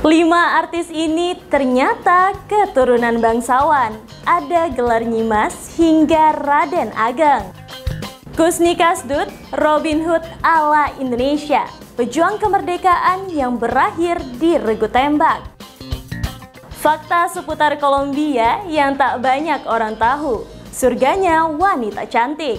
5 artis ini ternyata keturunan bangsawan. Ada gelar Nyimas hingga Raden Ageng. Kusni Kasdut, Robin Hood ala Indonesia. Pejuang kemerdekaan yang berakhir di regu tembak. Fakta seputar Kolombia yang tak banyak orang tahu. Surganya wanita cantik.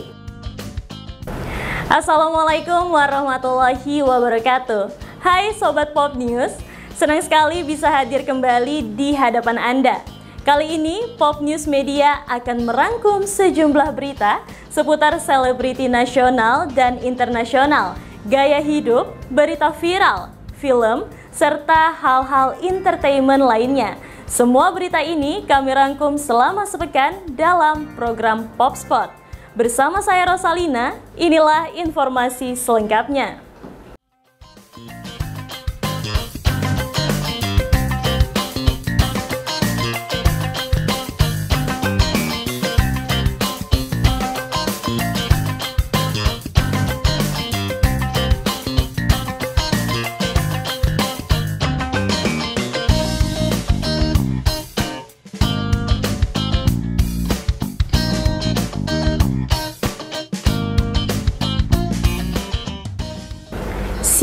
Assalamualaikum warahmatullahi wabarakatuh. Hai Sobat Pop News, senang sekali bisa hadir kembali di hadapan Anda. Kali ini Pop News Media akan merangkum sejumlah berita seputar selebriti nasional dan internasional, gaya hidup, berita viral, film, serta hal-hal entertainment lainnya. Semua berita ini kami rangkum selama sepekan dalam program Pop Spot. Bersama saya Rosalina, inilah informasi selengkapnya.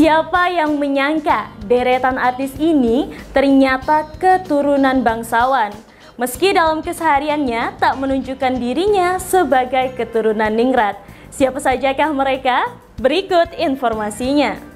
Siapa yang menyangka deretan artis ini ternyata keturunan bangsawan? Meski dalam kesehariannya tak menunjukkan dirinya sebagai keturunan ningrat. Siapa sajakah mereka? Berikut informasinya.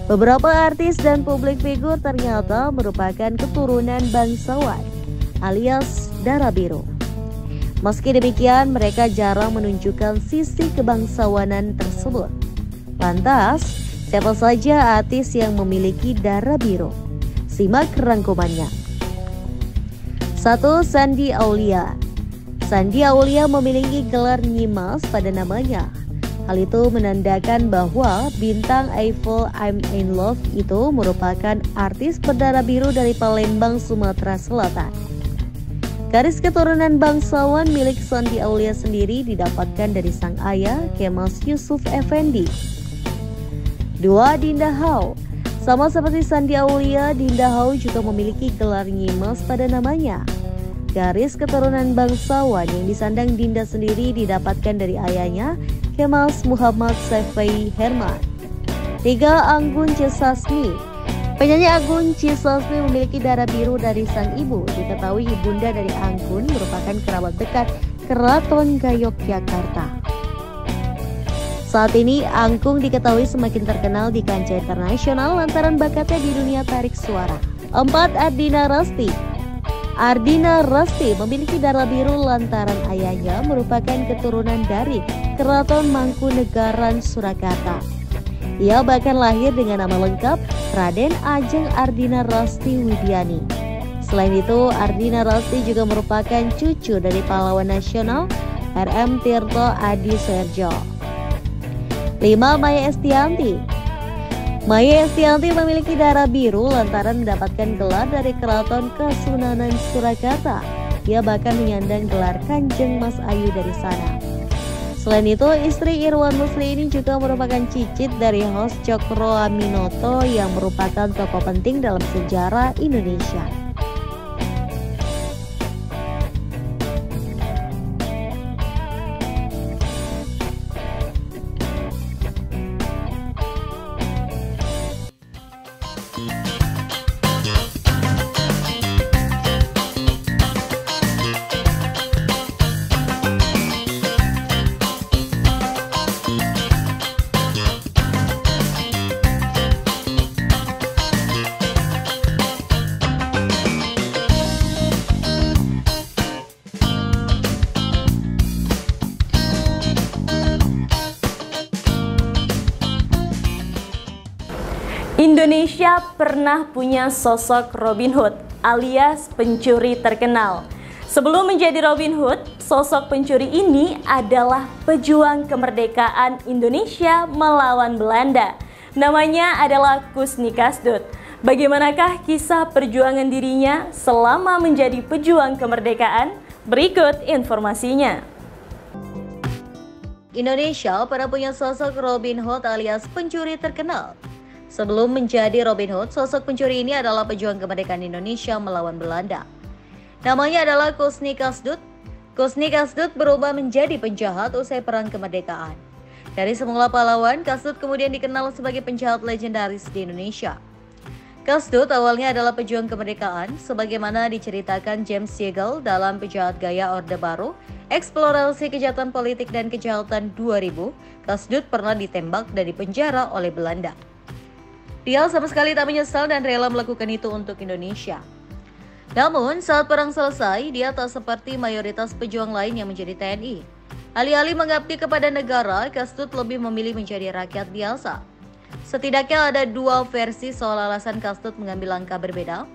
Beberapa artis dan publik figur ternyata merupakan keturunan bangsawan alias darah biru. Meski demikian, mereka jarang menunjukkan sisi kebangsawanan tersebut. Lantas, siapa saja artis yang memiliki darah biru? Simak rangkumannya. 1. Shandy Aulia. Shandy Aulia memiliki gelar Nyimas pada namanya. Hal itu menandakan bahwa bintang Eiffel I'm in Love itu merupakan artis berdarah biru dari Palembang, Sumatera Selatan. Garis keturunan bangsawan milik Shandy Aulia sendiri didapatkan dari sang ayah, Kemal Yusuf Effendi. 2. Dinda Hau. Sama seperti Shandy Aulia, Dinda Hau juga memiliki gelar Nyimas pada namanya. Garis keturunan bangsawan yang disandang Dinda sendiri didapatkan dari ayahnya, Kemal Muhammad Sefei Herman. 3. Anggun C. Sasmi. Penyanyi Anggun C. Sasmi memiliki darah biru dari sang ibu. Diketahui ibunda dari Anggun merupakan kerabat dekat Keraton Yogyakarta. Saat ini Anggun diketahui semakin terkenal di kancah internasional lantaran bakatnya di dunia tarik suara. 4. Ardina Rasti. Ardina Rasti memiliki darah biru lantaran ayahnya merupakan keturunan dari Keraton Mangkunegaran Surakarta. Ia bahkan lahir dengan nama lengkap Raden Ajeng Ardina Rasti Widiani. Selain itu, Ardina Rasti juga merupakan cucu dari pahlawan nasional R.M. Tirto Adi Soerjo. 5. Maya Estianty. Maya Estianty memiliki darah biru lantaran mendapatkan gelar dari Keraton Kasunanan Surakarta. Ia bahkan menyandang gelar Kanjeng Mas Ayu dari sana. Selain itu, istri Irwan Musli ini juga merupakan cicit dari host Cokro Aminoto yang merupakan tokoh penting dalam sejarah Indonesia. Indonesia pernah punya sosok Robin Hood alias pencuri terkenal. Sebelum menjadi Robin Hood, sosok pencuri ini adalah pejuang kemerdekaan Indonesia melawan Belanda. Namanya adalah Kusni Kasdut. Bagaimanakah kisah perjuangan dirinya selama menjadi pejuang kemerdekaan? Berikut informasinya. Indonesia pernah punya sosok Robin Hood alias pencuri terkenal. Sebelum menjadi Robin Hood, sosok pencuri ini adalah pejuang kemerdekaan Indonesia melawan Belanda. Namanya adalah Kusni Kasdut. Kusni Kasdut berubah menjadi penjahat usai perang kemerdekaan. Dari semula pahlawan, Kasdut kemudian dikenal sebagai penjahat legendaris di Indonesia. Kasdut awalnya adalah pejuang kemerdekaan, sebagaimana diceritakan James Siegel dalam Penjahat Gaya Orde Baru, Eksplorasi Kejahatan Politik dan Kejahatan 2000. Kasdut pernah ditembak dan dipenjara oleh Belanda. Dia sama sekali tak menyesal dan rela melakukan itu untuk Indonesia. Namun, saat perang selesai, dia tak seperti mayoritas pejuang lain yang menjadi TNI. Alih-alih mengabdi kepada negara, Kasdut lebih memilih menjadi rakyat biasa. Setidaknya ada dua versi soal alasan Kasdut mengambil langkah berbeda.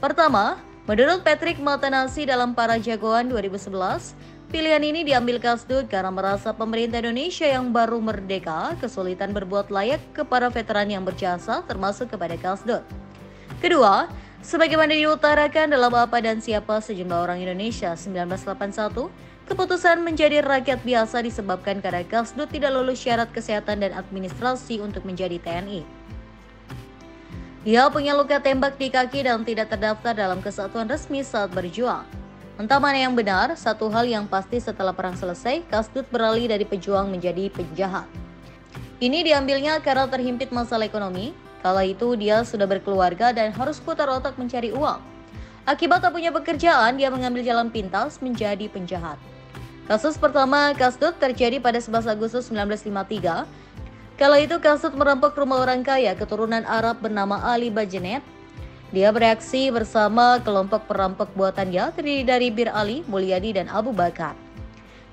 Pertama, menurut Patrick Matanasi dalam Para Jagoan 2011, pilihan ini diambil Kasdut karena merasa pemerintah Indonesia yang baru merdeka kesulitan berbuat layak kepada veteran yang berjasa, termasuk kepada Kasdut. Kedua, sebagaimana diutarakan dalam Apa dan Siapa Sejumlah Orang Indonesia 1981, keputusan menjadi rakyat biasa disebabkan karena Kasdut tidak lulus syarat kesehatan dan administrasi untuk menjadi TNI. Dia punya luka tembak di kaki dan tidak terdaftar dalam kesatuan resmi saat berjuang. Entah mana yang benar, satu hal yang pasti setelah perang selesai, Kasdut beralih dari pejuang menjadi penjahat. Ini diambilnya karena terhimpit masalah ekonomi. Kala itu dia sudah berkeluarga dan harus putar otak mencari uang. Akibat tak punya pekerjaan, dia mengambil jalan pintas menjadi penjahat. Kasus pertama Kasdut terjadi pada 11 Agustus 1953. Kala itu Kasdut merampok rumah orang kaya keturunan Arab bernama Ali Bajenet. Dia bereaksi bersama kelompok perampok buatannya terdiri dari Bir Ali, Mulyadi, dan Abu Bakar.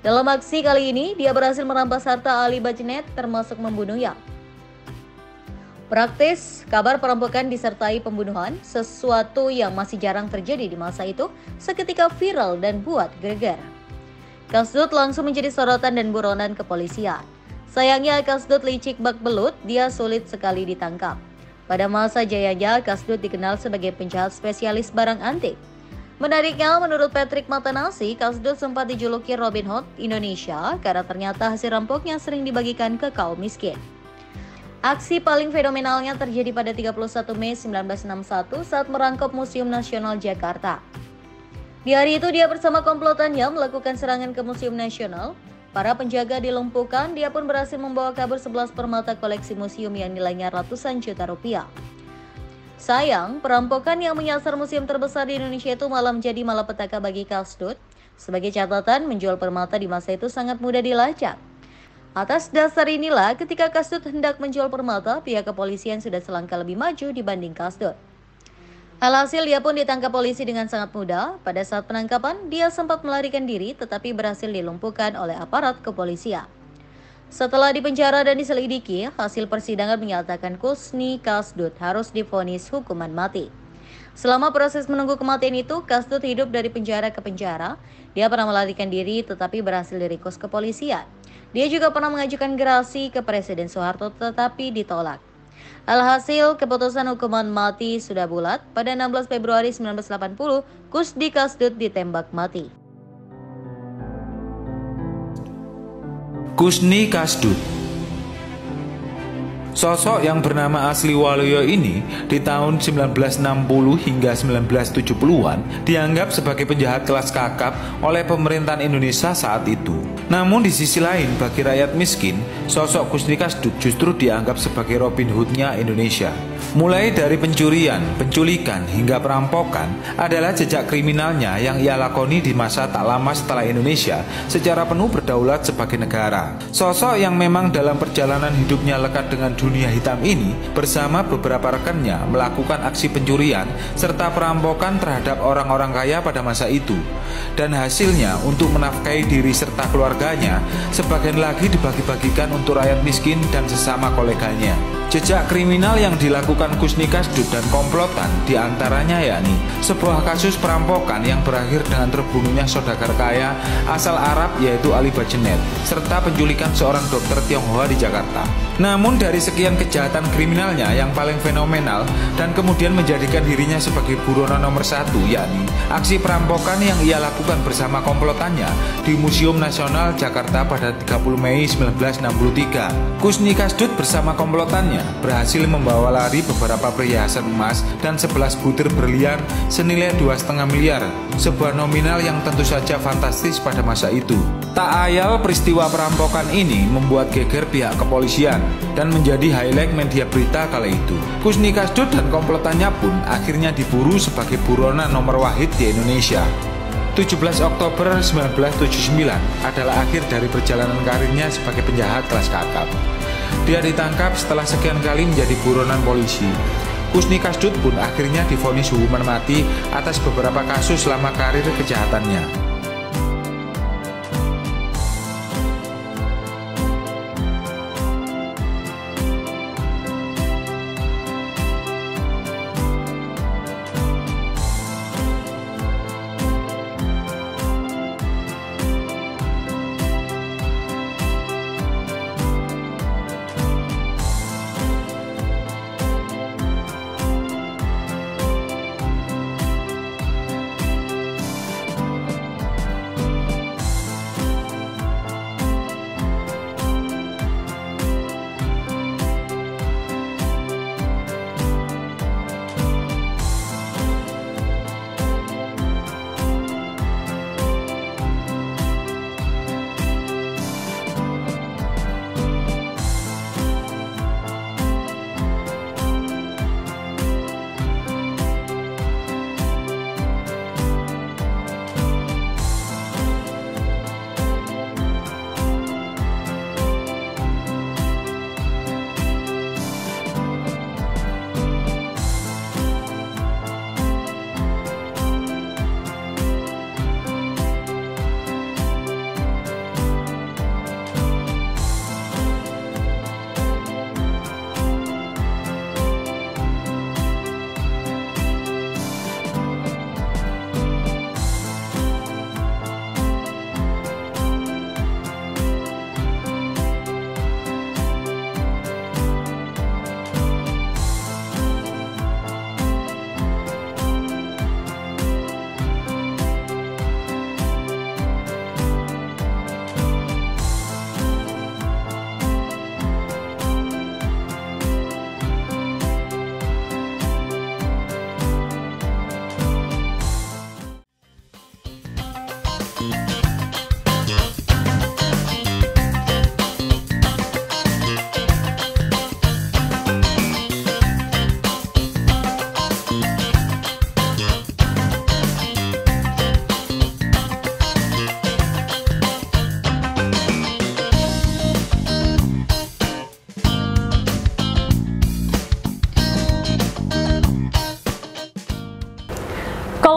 Dalam aksi kali ini, dia berhasil merampas harta Ali Bajenet termasuk membunuhnya. Praktis, kabar perampokan disertai pembunuhan, sesuatu yang masih jarang terjadi di masa itu, seketika viral dan buat geger. Kasdut langsung menjadi sorotan dan buronan kepolisian. Sayangnya Kasdut licik bak belut, dia sulit sekali ditangkap. Pada masa jayanya, Kasdut dikenal sebagai penjahat spesialis barang antik. Menariknya, menurut Patrick Matanasi, Kasdut sempat dijuluki Robin Hood Indonesia karena ternyata hasil rampoknya sering dibagikan ke kaum miskin. Aksi paling fenomenalnya terjadi pada 31 Mei 1961 saat merangkap Museum Nasional Jakarta. Di hari itu dia bersama komplotannya melakukan serangan ke Museum Nasional. Para penjaga dilumpuhkan, dia pun berhasil membawa kabur 11 permata koleksi museum yang nilainya ratusan juta rupiah. Sayang, perampokan yang menyasar museum terbesar di Indonesia itu malah menjadi malapetaka bagi Kasdut. Sebagai catatan, menjual permata di masa itu sangat mudah dilacak. Atas dasar inilah, ketika Kasdut hendak menjual permata, pihak kepolisian sudah selangkah lebih maju dibanding Kasdut. Alhasil dia pun ditangkap polisi dengan sangat mudah. Pada saat penangkapan, dia sempat melarikan diri tetapi berhasil dilumpuhkan oleh aparat kepolisian. Setelah dipenjara dan diselidiki, hasil persidangan menyatakan Kusni Kasdut harus divonis hukuman mati. Selama proses menunggu kematian itu, Kasdut hidup dari penjara ke penjara. Dia pernah melarikan diri tetapi berhasil diringkus kepolisian. Dia juga pernah mengajukan gerasi ke Presiden Soeharto tetapi ditolak. Alhasil, keputusan hukuman mati sudah bulat. Pada 16 Februari 1980, Kusni Kasdut ditembak mati. Kusni Kasdut. Sosok yang bernama asli Waluyo ini di tahun 1960 hingga 1970-an dianggap sebagai penjahat kelas kakap oleh pemerintahan Indonesia saat itu. Namun di sisi lain, bagi rakyat miskin, sosok Kusni Kasdut justru dianggap sebagai Robin Hood-nya Indonesia. Mulai dari pencurian, penculikan, hingga perampokan adalah jejak kriminalnya yang ia lakoni di masa tak lama setelah Indonesia secara penuh berdaulat sebagai negara. Sosok yang memang dalam perjalanan hidupnya lekat dengan dunia hitam ini bersama beberapa rekannya melakukan aksi pencurian serta perampokan terhadap orang-orang kaya pada masa itu. Dan hasilnya untuk menafkahi diri serta keluarganya, sebagian lagi dibagi-bagikan untuk rakyat miskin dan sesama koleganya. Jejak kriminal yang dilakukan Kusni Kasdut dan komplotan diantaranya yakni sebuah kasus perampokan yang berakhir dengan terbunuhnya saudagar kaya asal Arab yaitu Ali Bajenet, serta penculikan seorang dokter Tionghoa di Jakarta. Namun dari sekian kejahatan kriminalnya yang paling fenomenal dan kemudian menjadikan dirinya sebagai buronan nomor 1 yakni aksi perampokan yang ia lakukan bersama komplotannya di Museum Nasional Jakarta pada 30 Mei 1963. Kusni Kasdut bersama komplotannya berhasil membawa lari beberapa perhiasan emas dan 11 butir berlian senilai 2,5 miliar, sebuah nominal yang tentu saja fantastis pada masa itu. Tak ayal peristiwa perampokan ini membuat geger pihak kepolisian dan menjadi highlight media berita kala itu. Kusni Kasdut dan komplotannya pun akhirnya diburu sebagai buronan nomor wahid di Indonesia. 17 Oktober 1979 adalah akhir dari perjalanan karirnya sebagai penjahat kelas kakap. Dia ditangkap setelah sekian kali menjadi buronan polisi. Kusni Kasdut pun akhirnya divonis hukuman mati atas beberapa kasus selama karir kejahatannya.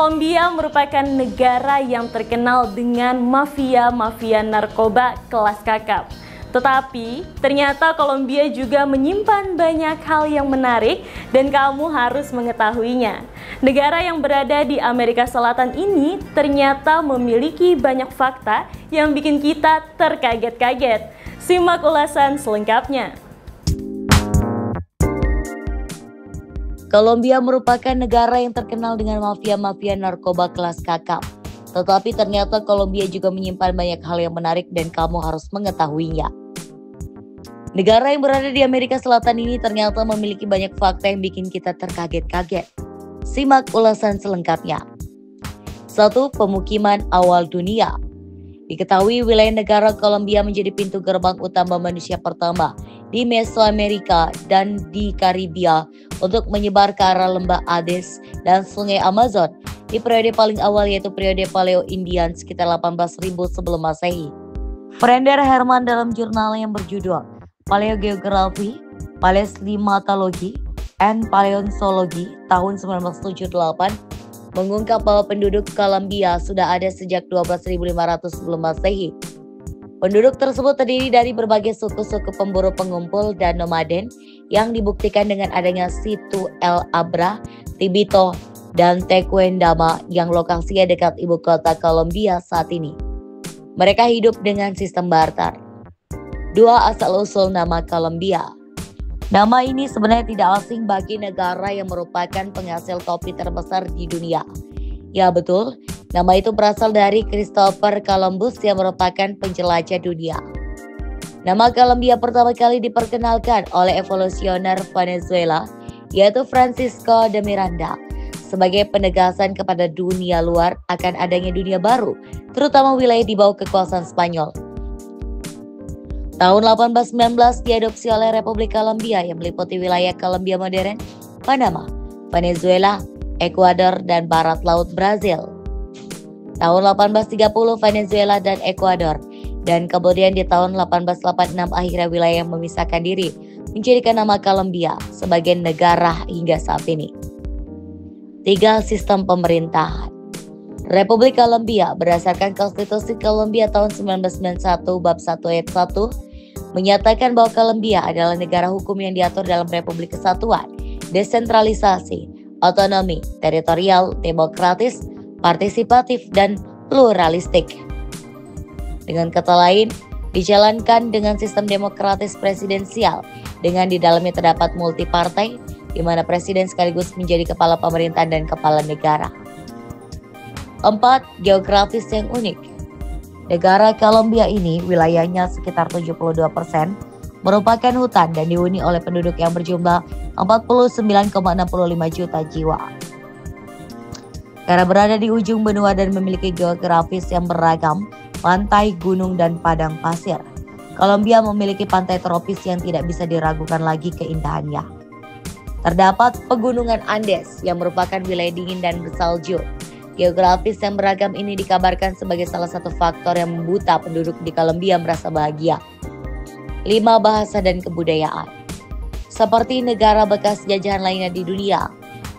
Kolombia merupakan negara yang terkenal dengan mafia-mafia narkoba kelas kakap. Tetapi, ternyata Kolombia juga menyimpan banyak hal yang menarik dan kamu harus mengetahuinya. Negara yang berada di Amerika Selatan ini ternyata memiliki banyak fakta yang bikin kita terkaget-kaget. Simak ulasan selengkapnya. Kolombia merupakan negara yang terkenal dengan mafia-mafia narkoba kelas kakap. Tetapi ternyata Kolombia juga menyimpan banyak hal yang menarik dan kamu harus mengetahuinya. Negara yang berada di Amerika Selatan ini ternyata memiliki banyak fakta yang bikin kita terkaget-kaget. Simak ulasan selengkapnya. 1. Pemukiman awal dunia. Diketahui wilayah negara Kolombia menjadi pintu gerbang utama manusia pertama di Mesoamerika dan di Karibia untuk menyebar ke arah lembah Andes dan sungai Amazon di periode paling awal yaitu periode Paleo-Indian sekitar 18.000 sebelum Masehi. Frender Herman dalam jurnal yang berjudul Paleogeography, Paleoclimatology, and Paleontology tahun 1978 mengungkap bahwa penduduk Kolombia sudah ada sejak 12.500 sebelum Masehi. Penduduk tersebut terdiri dari berbagai suku-suku pemburu pengumpul dan nomaden yang dibuktikan dengan adanya situ El Abra, Tibito, dan Tequendama yang lokasinya dekat ibu kota Kolombia saat ini. Mereka hidup dengan sistem barter. 2. Asal-usul nama Kolombia. Nama ini sebenarnya tidak asing bagi negara yang merupakan penghasil kopi terbesar di dunia. Ya betul, nama itu berasal dari Christopher Columbus yang merupakan penjelajah dunia. Nama Kolombia pertama kali diperkenalkan oleh evolusioner Venezuela, yaitu Francisco de Miranda, sebagai penegasan kepada dunia luar akan adanya dunia baru, terutama wilayah di bawah kekuasaan Spanyol. Tahun 1819 diadopsi oleh Republik Kolombia yang meliputi wilayah Kolombia modern, Panama, Venezuela, Ekuador, dan barat laut Brazil. Tahun 1830 Venezuela dan Ekuador, dan kemudian di tahun 1886 akhirnya wilayah memisahkan diri, menjadikan nama Kolombia sebagai negara hingga saat ini. 3. Sistem pemerintahan. Republik Kolombia berdasarkan Konstitusi Kolombia tahun 1991 bab 1 ayat 1 menyatakan bahwa Kolombia adalah negara hukum yang diatur dalam Republik Kesatuan, desentralisasi, otonomi, teritorial, demokratis, partisipatif, dan pluralistik. Dengan kata lain, dijalankan dengan sistem demokratis presidensial dengan di dalamnya terdapat multipartai di mana presiden sekaligus menjadi kepala pemerintahan dan kepala negara. 4. Geografis yang unik. Negara Kolombia ini wilayahnya sekitar 72% merupakan hutan dan dihuni oleh penduduk yang berjumlah 49,65 juta jiwa. Karena berada di ujung benua dan memiliki geografis yang beragam, pantai, gunung, dan padang pasir, Kolombia memiliki pantai tropis yang tidak bisa diragukan lagi keindahannya. Terdapat pegunungan Andes yang merupakan wilayah dingin dan bersalju. Geografis yang beragam ini dikabarkan sebagai salah satu faktor yang membuat penduduk di Kolombia merasa bahagia. 5. Bahasa dan kebudayaan. Seperti negara bekas jajahan lainnya di dunia,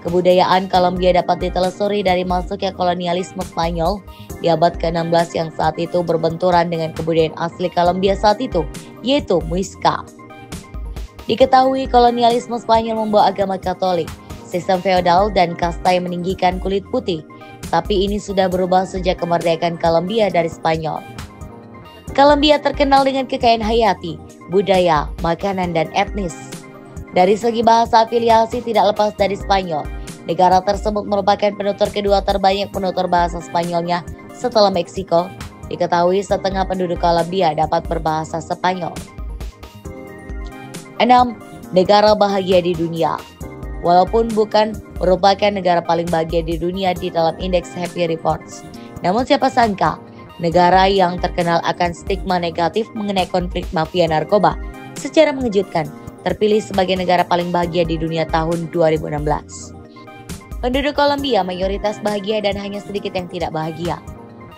kebudayaan Kolombia dapat ditelusuri dari masuknya kolonialisme Spanyol di abad ke-16 yang saat itu berbenturan dengan kebudayaan asli Kolombia saat itu, yaitu Muisca. Diketahui kolonialisme Spanyol membawa agama Katolik, sistem feodal, dan kasta yang meninggikan kulit putih. Tapi ini sudah berubah sejak kemerdekaan Kolombia dari Spanyol. Kolombia terkenal dengan kekayaan hayati, budaya, makanan, dan etnis. Dari segi bahasa afiliasi tidak lepas dari Spanyol. Negara tersebut merupakan penutur kedua terbanyak penutur bahasa Spanyolnya setelah Meksiko. Diketahui setengah penduduk Kolombia dapat berbahasa Spanyol. 6. Negara bahagia di dunia. Walaupun bukan merupakan negara paling bahagia di dunia di dalam indeks Happy Reports, namun siapa sangka negara yang terkenal akan stigma negatif mengenai konflik mafia narkoba secara mengejutkan terpilih sebagai negara paling bahagia di dunia tahun 2016. Penduduk Kolombia mayoritas bahagia dan hanya sedikit yang tidak bahagia.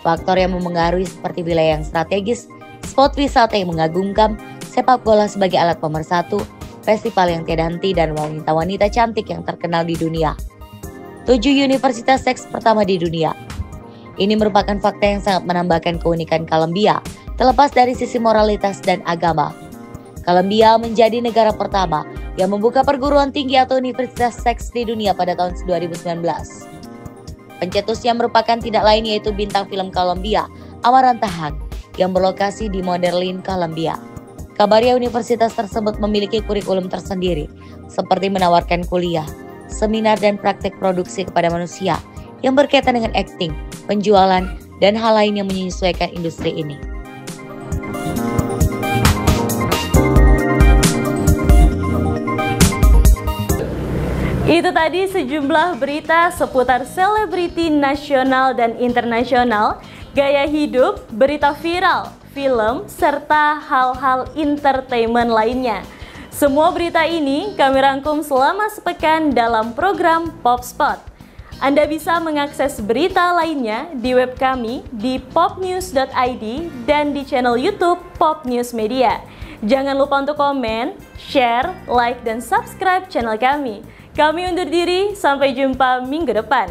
Faktor yang memengaruhi seperti wilayah yang strategis, spot wisata yang mengagumkan, sepak bola sebagai alat pemersatu, festival yang tiada henti, dan wanita-wanita cantik yang terkenal di dunia. 7. Universitas seks pertama di dunia. Ini merupakan fakta yang sangat menambahkan keunikan Kolombia, terlepas dari sisi moralitas dan agama. Kolombia menjadi negara pertama yang membuka perguruan tinggi atau universitas seks di dunia pada tahun 2019. Pencetusnya merupakan tidak lain yaitu bintang film Kolombia, Amaranta Hang, yang berlokasi di Medellin, Kolombia. Kabarnya universitas tersebut memiliki kurikulum tersendiri, seperti menawarkan kuliah, seminar, dan praktek produksi kepada manusia yang berkaitan dengan akting, penjualan, dan hal lain yang menyesuaikan industri ini. Itu tadi sejumlah berita seputar selebriti nasional dan internasional, gaya hidup, berita viral, film, serta hal-hal entertainment lainnya. Semua berita ini kami rangkum selama sepekan dalam program PopSpot. Anda bisa mengakses berita lainnya di web kami di popnews.id dan di channel YouTube Pop News Media. Jangan lupa untuk komen, share, like, dan subscribe channel kami. Kami undur diri, sampai jumpa minggu depan.